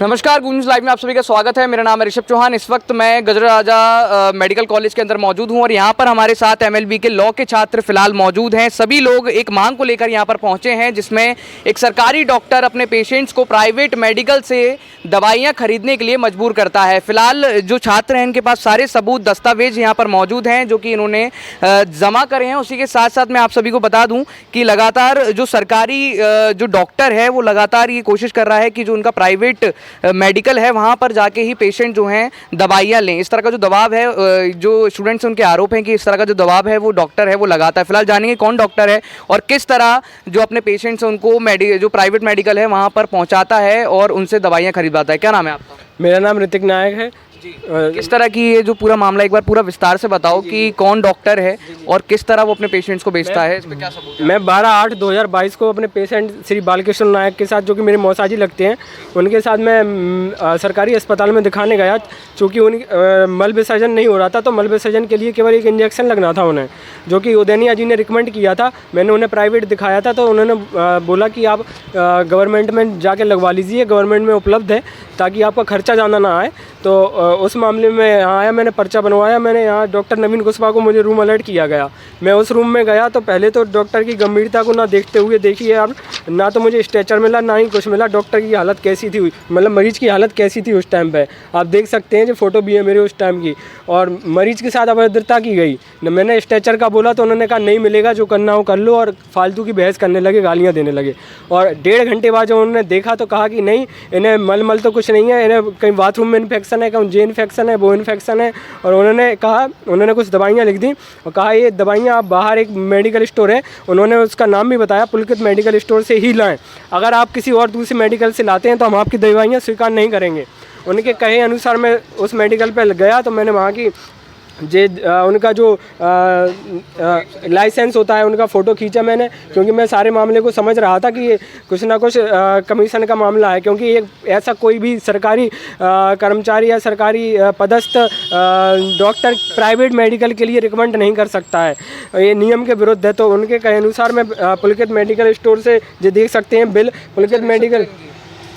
नमस्कार, गूंज लाइव में आप सभी का स्वागत है। मेरा नाम है ऋषभ चौहान। इस वक्त मैं गजरा राजा मेडिकल कॉलेज के अंदर मौजूद हूं और यहां पर हमारे साथ एमएलबी के लॉ के छात्र फिलहाल मौजूद हैं। सभी लोग एक मांग को लेकर यहां पर पहुंचे हैं, जिसमें एक सरकारी डॉक्टर अपने पेशेंट्स को प्राइवेट मेडिकल से दवाइयाँ खरीदने के लिए मजबूर करता है। फिलहाल जो छात्र हैं इनके पास सारे सबूत दस्तावेज यहाँ पर मौजूद हैं जो कि इन्होंने जमा करे हैं। उसी के साथ साथ मैं आप सभी को बता दूँ कि लगातार जो सरकारी जो डॉक्टर है वो लगातार ये कोशिश कर रहा है कि जो उनका प्राइवेट मेडिकल है वहाँ पर जाके ही पेशेंट जो हैं दवाइयाँ लें। इस तरह का जो दबाव है, जो स्टूडेंट्स उनके आरोप हैं कि इस तरह का जो दबाव है वो डॉक्टर है वो लगाता है। फिलहाल जानेंगे कौन डॉक्टर है और किस तरह जो अपने पेशेंट्स हैं उनको जो प्राइवेट मेडिकल है वहाँ पर पहुँचाता है और उनसे दवाइयाँ खरीदवाता है। क्या नाम है आपका? मेरा नाम ऋतिक नायक है। किस तरह की ये जो पूरा मामला, एक बार पूरा विस्तार से बताओ कि कौन डॉक्टर है और किस तरह वो अपने पेशेंट्स को बेचता है, इस पे क्या सबूत है? मैं 12/8/2022 को अपने पेशेंट श्री बालकृष्ण नायक के साथ, जो कि मेरे मौसाजी लगते हैं, उनके साथ मैं सरकारी अस्पताल में दिखाने गया। चूँकि उन मल विसर्जन नहीं हो रहा था तो मल विसर्जन के लिए केवल एक इंजेक्शन लगना था उन्हें, जो कि उदयनिया जी ने रिकमेंड किया था। मैंने उन्हें प्राइवेट दिखाया था तो उन्होंने बोला कि आप गवर्नमेंट में जाके लगवा लीजिए, गवर्नमेंट में उपलब्ध है, ताकि आपका खर्चा ज़्यादा ना आए। तो उस मामले में यहाँ आया, मैंने पर्चा बनवाया। मैंने यहाँ डॉक्टर नवीन कुशवाहा को मुझे रूम अलर्ट किया गया। मैं उस रूम में गया तो पहले तो डॉक्टर की गंभीरता को ना देखते हुए, देखिए आप, ना तो मुझे स्ट्रेचर मिला ना ही कुछ मिला। डॉक्टर की हालत कैसी थी, मतलब मरीज़ की हालत कैसी थी उस टाइम पे, आप देख सकते हैं। जो फ़ोटो भी है मेरे उस टाइम की, और मरीज़ के साथ अभद्रता की गई। मैंने स्ट्रेचर का बोला तो उन्होंने कहा नहीं मिलेगा, जो करना हो कर लो, और फालतू की बहस करने लगे, गालियाँ देने लगे। और 1.5 घंटे बाद जब उन्होंने देखा तो कहा कि नहीं, इन्हें मल तो कुछ नहीं है, इन्हें कहीं बाथरूम में इन्फेक्शन है, कहीं जे इन्फेक्शन है, वो इन्फेक्शन है। और उन्होंने कुछ दवाइयाँ लिख दी और कहा ये दवाइयाँ आप बाहर एक मेडिकल स्टोर है, उन्होंने उसका नाम भी बताया, पुलकित मेडिकल स्टोर से ही लाएं। अगर आप किसी और दूसरी मेडिकल से लाते हैं तो हम आपकी दवाइयाँ स्वीकार नहीं करेंगे। उनके कहे अनुसार मैं उस मेडिकल पर गया तो मैंने वहाँ की उनका जो लाइसेंस होता है उनका फ़ोटो खींचा मैंने, क्योंकि मैं सारे मामले को समझ रहा था कि ये कुछ ना कुछ कमीशन का मामला है। क्योंकि एक ऐसा कोई भी सरकारी कर्मचारी या सरकारी पदस्थ डॉक्टर प्राइवेट मेडिकल के लिए रिकमेंड नहीं कर सकता है, ये नियम के विरुद्ध है। तो उनके कहे अनुसार मैं पुलकित मेडिकल स्टोर से, जो देख सकते हैं बिल, पुलकित मेडिकल,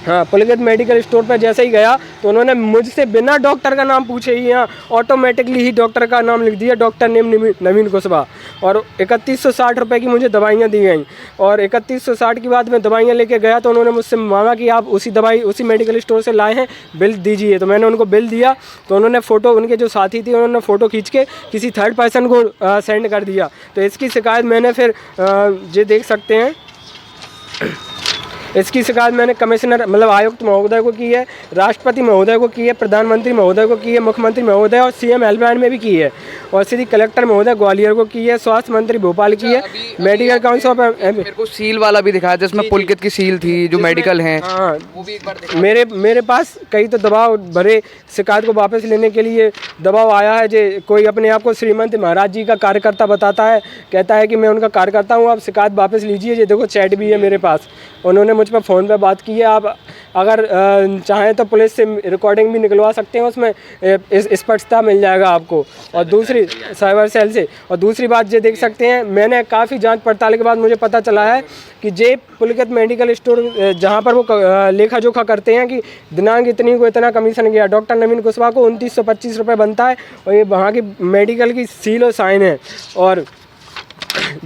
हाँ, पुलकित मेडिकल स्टोर पर जैसे ही गया तो उन्होंने मुझसे बिना डॉक्टर का नाम पूछे ही यहाँ ऑटोमेटिकली ही डॉक्टर का नाम लिख दिया, डॉक्टर नेम नवीन कुशवाहा। और 3160 रुपये की मुझे दवाइयाँ दी गई। और 3160 के बाद मैं दवाइयाँ लेके गया तो उन्होंने मुझसे मांगा कि आप उसी मेडिकल स्टोर से लाए हैं, बिल दीजिए। तो मैंने उनको बिल दिया तो उन्होंने फ़ोटो, उनके जो साथी थे उन्होंने फ़ोटो खींच के किसी थर्ड पर्सन को सेंड कर दिया। तो इसकी शिकायत मैंने फिर ये देख सकते हैं, इसकी शिकायत मैंने कमिश्नर, मतलब आयुक्त महोदय को की है, राष्ट्रपति महोदय को की है, प्रधानमंत्री महोदय को की है, मुख्यमंत्री महोदय और सीएम हेल्पलाइन में भी की है, और श्री कलेक्टर महोदय ग्वालियर को की है, स्वास्थ्य मंत्री भोपाल की है, मेडिकल काउंसिल ऑफ, मेरे को सील वाला भी दिखाया जिसमें पुलकित की सील थी, जो मेडिकल हैं। हाँ, वो भी एक बार मेरे पास कई तो दबाव भरे शिकायत को वापस लेने के लिए दबाव आया है। जो कोई अपने आप को श्रीमंत महाराज जी का कार्यकर्ता बताता है, कहता है कि मैं उनका कार्यकर्ता हूँ, आप शिकायत वापस लीजिए। ये देखो चैट भी है मेरे पास, उन्होंने मुझ पर फ़ोन पे बात की है। आप अगर चाहें तो पुलिस से रिकॉर्डिंग भी निकलवा सकते हैं, उसमें स्पष्टता मिल जाएगा आपको। और दूसरी साइबर सेल से, और दूसरी बात ये देख सकते हैं, मैंने काफ़ी जांच पड़ताल के बाद मुझे पता चला है कि जे पुलकित मेडिकल स्टोर, जहां पर वो लेखा जोखा करते हैं कि दिनांक इतनी को इतना कमीशन गया, डॉक्टर नवीन कुशवाहा को 2925 रुपये बनता है, और ये वहाँ की मेडिकल की सील और साइन है। और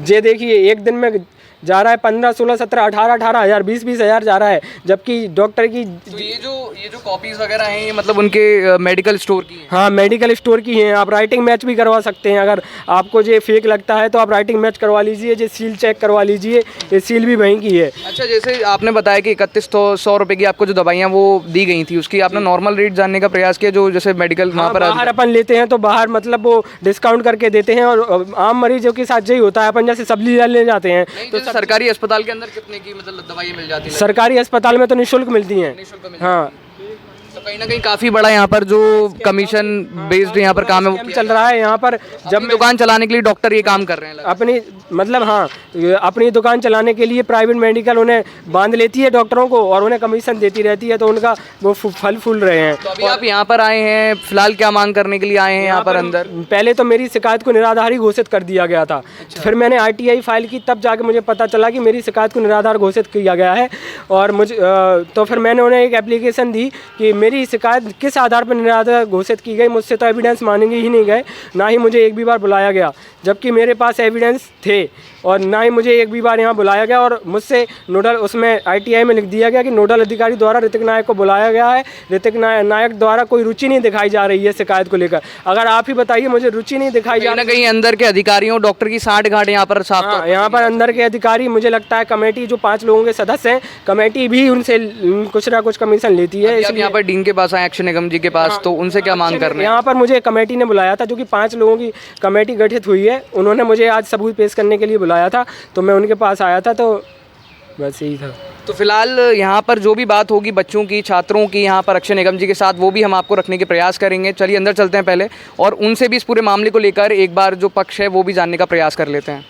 ये देखिए एक दिन में जा रहा है 15, 16, 17, 18 हज़ार, 20 हज़ार जा रहा है, जबकि डॉक्टर की तो ये जो कॉपीज वगैरह हैं ये मतलब उनके मेडिकल स्टोर की हैं? हाँ, मेडिकल स्टोर की हैं। आप राइटिंग मैच भी करवा सकते हैं, अगर आपको ये फेक लगता है तो आप राइटिंग मैच करवा लीजिए, ये सील चेक करवा लीजिए, ये सील भी वहीं की है। अच्छा, जैसे आपने बताया कि 3100 रुपये की आपको जो दवाइयाँ वो दी गई थी, उसकी आपने नॉर्मल रेट जानने का प्रयास किया, जो जैसे मेडिकल वहाँ पर बाहर अपन लेते हैं तो बाहर मतलब वो डिस्काउंट करके देते हैं, और आम मरीजों के साथ यही होता है, अपन जैसे सब्जी ले जाते हैं तो सरकारी अस्पताल के अंदर कितने की मतलब दवाइयाँ मिल जाती हैं? सरकारी अस्पताल में तो निःशुल्क मिलती हैं। हाँ, कहीं ना कहीं काफ़ी बड़ा यहाँ पर जो कमीशन बेस्ड यहाँ पर काम है वो चल रहा है यहाँ पर। जब दुकान चलाने के लिए डॉक्टर ये काम कर रहे हैं लगता अपनी मतलब हाँ, अपनी दुकान चलाने के लिए प्राइवेट मेडिकल उन्हें बांध लेती है डॉक्टरों को और उन्हें कमीशन देती रहती है, तो उनका वो फल फूल रहे हैं। है। तो अभी आप यहाँ पर आए हैं, फिलहाल क्या मांग करने के लिए आए हैं यहाँ पर अंदर? पहले तो मेरी शिकायत को निराधारी घोषित कर दिया गया था। फिर मैंने आरटीआई फाइल की, तब जाके मुझे पता चला कि मेरी शिकायत को निराधार घोषित किया गया है। और मुझे तो फिर मैंने उन्हें एक एप्लीकेशन दी कि मेरी शिकायत किस आधार पर निराधार घोषित की गई। मुझसे तो एविडेंस मानेंगे ही नहीं गए, ना ही मुझे एक भी बार बुलाया गया, जबकि मेरे पास एविडेंस थे। और ना ही मुझे एक भी बार यहाँ बुलाया गया। और मुझसे नोडल, उसमें आरटीआई में लिख दिया गया कि नोडल अधिकारी द्वारा ऋतिक नायक को बुलाया गया है। ऋतिक नायक द्वारा कोई रुचि नहीं दिखाई जा रही है शिकायत को लेकर। अगर आप ही बताइए, मुझे रुचि नहीं दिखाई जा कहीं ना कहीं अंदर के अधिकारियों डॉक्टर की साठ गांठ यहाँ पर साफ तौर हाँ, यहाँ पर अंदर के अधिकारी, मुझे लगता है कमेटी जो 5 लोगों के सदस्य हैं, कमेटी भी उनसे कुछ ना कुछ कमीशन लेती है। आप यहाँ पर डीन के पास आए, अक्षय निगम जी के पास, तो उनसे क्या मांग कर रहे हैं? यहाँ पर मुझे कमेटी ने बुलाया था, जो कि 5 लोगों की कमेटी गठित हुई है। उन्होंने मुझे आज सबूत पेश करने के लिए बुलाया था, तो मैं उनके पास आया था। तो बस यही था। तो फिलहाल यहाँ पर जो भी बात होगी बच्चों की, छात्रों की, यहाँ पर अक्षय निगम जी के साथ, वो भी हम आपको रखने के प्रयास करेंगे। चलिए अंदर चलते हैं पहले और उनसे भी इस पूरे मामले को लेकर एक बार जो पक्ष है वो भी जानने का प्रयास कर लेते हैं।